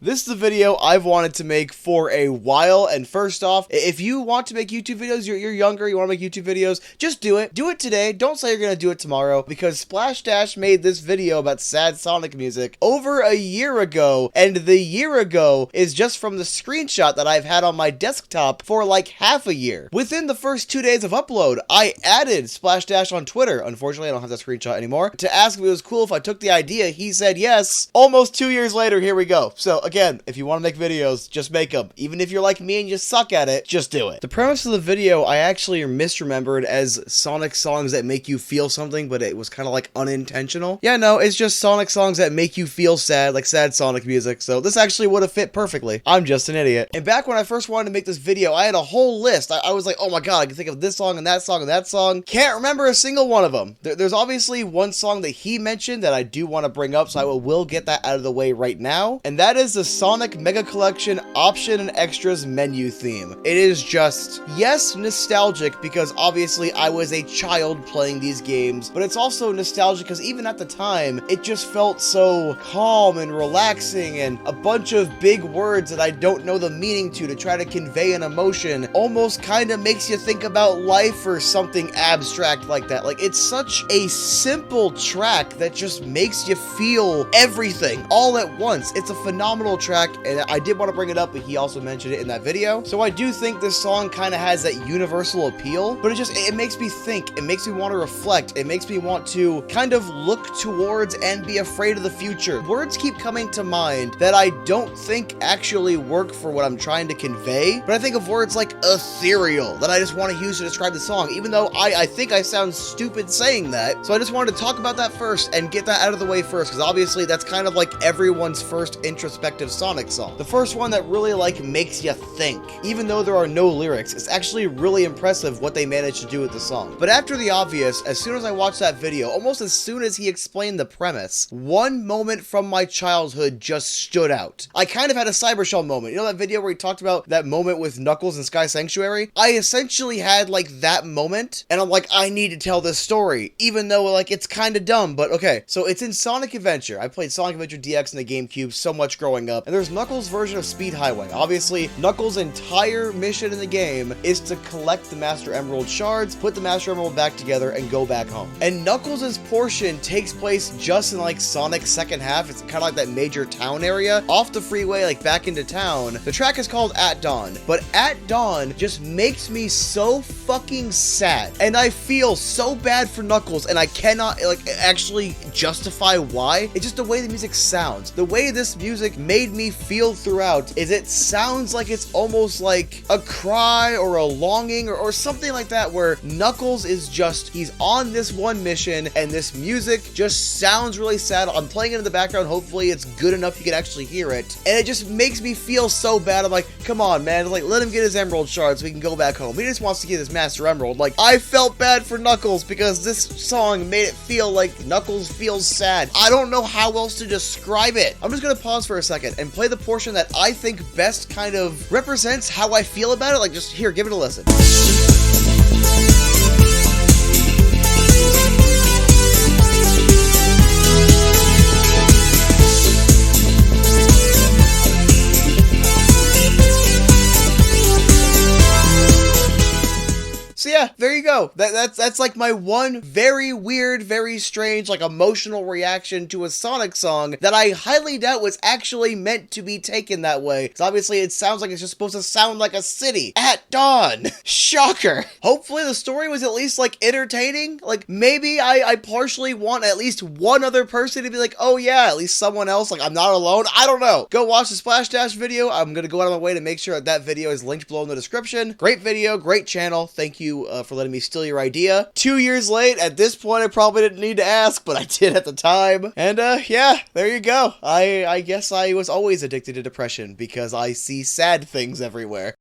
This is a video I've wanted to make for a while, and first off, if you want to make YouTube videos, you're younger, you want to make YouTube videos, just do it. Do it today. Don't say you're going to do it tomorrow, because Splash Dash made this video about sad Sonic music over a year ago, and the year ago is just from the screenshot that I've had on my desktop for like half a year. Within the first 2 days of upload, I added Splash Dash on Twitter. Unfortunately, I don't have that screenshot anymore. To ask if it was cool if I took the idea, he said yes. Almost 2 years later, here we go. So again, if you want to make videos, just make them. Even if you're like me and you suck at it, just do it. The premise of the video, I actually misremembered as Sonic songs that make you feel something, but it was kind of like unintentional. Yeah, no, it's just Sonic songs that make you feel sad, like sad Sonic music. So this actually would have fit perfectly. I'm just an idiot. And back when I first wanted to make this video, I had a whole list. I was like, oh my god, I can think of this song and that song and that song. Can't remember a single one of them. There's obviously one song that he mentioned that I do want to bring up, so I will get that out of the way right now. And that is the Sonic Mega Collection Option and Extras menu theme. It is just, yes, nostalgic because obviously I was a child playing these games, but it's also nostalgic because even at the time, it just felt so calm and relaxing, and a bunch of big words that I don't know the meaning to try to convey an emotion almost kind of makes you think about life or something abstract like that. Like, it's such a simple track that just makes you feel everything all at once. It's a phenomenal track, and I did want to bring it up, but he also mentioned it in that video. So I do think this song kind of has that universal appeal, but it makes me think, it makes me want to reflect, it makes me want to kind of look towards and be afraid of the future. Words keep coming to mind that I don't think actually work for what I'm trying to convey, but I think of words like ethereal that I just want to use to describe the song, even though I think I sound stupid saying that. So I just wanted to talk about that first and get that out of the way first, because obviously that's kind of like everyone's first introspective Sonic song. The first one that really like makes you think. Even though there are no lyrics, it's actually really impressive what they managed to do with the song. But after the obvious, as soon as I watched that video, almost as soon as he explained the premise, one moment from my childhood just stood out. I kind of had a Cybershell moment. You know that video where he talked about that moment with Knuckles in Sky Sanctuary? I essentially had like that moment, and I'm like, I need to tell this story, even though like it's kind of dumb, but okay. So it's in Sonic Adventure. I played Sonic Adventure DX in the GameCube so much growing up, and there's Knuckles' version of Speed Highway. Obviously, Knuckles' entire mission in the game is to collect the Master Emerald shards, put the Master Emerald back together, and go back home. And Knuckles' portion takes place just in like Sonic's second half. It's kind of like that major town area, off the freeway, like back into town. The track is called At Dawn, but At Dawn just makes me so fucking sad. And I feel so bad for Knuckles, and I cannot like actually justify why. It's just the way the music sounds. The way this music made me feel throughout is it sounds like it's almost like a cry or a longing or something like that, where Knuckles is just, he's on this one mission and this music just sounds really sad. I'm playing it in the background. Hopefully it's good enough you can actually hear it. And it just makes me feel so bad. I'm like, come on, man. Like, let him get his Emerald Shard so we can go back home. He just wants to get his Master Emerald. Like, I felt bad for Knuckles because this song made it feel like Knuckles feels sad. I don't know how else to describe it. I'm just gonna pause for a second and play the portion that I think best kind of represents how I feel about it. Like, just here, give it a listen. So yeah, there you go. That's like my one very weird, very strange, like emotional reaction to a Sonic song that I highly doubt was actually meant to be taken that way. So obviously it sounds like it's just supposed to sound like a city. At dawn. Shocker. Hopefully the story was at least like entertaining. Like maybe I partially want at least one other person to be like, oh yeah, at least someone else. Like I'm not alone. I don't know. Go watch the Splash Dash video. I'm gonna go out of my way to make sure that video is linked below in the description. Great video, great channel. Thank you for letting me steal your idea. 2 years late, at this point I probably didn't need to ask, but I did at the time. And yeah, there you go. I guess I was always addicted to depression because I see sad things everywhere.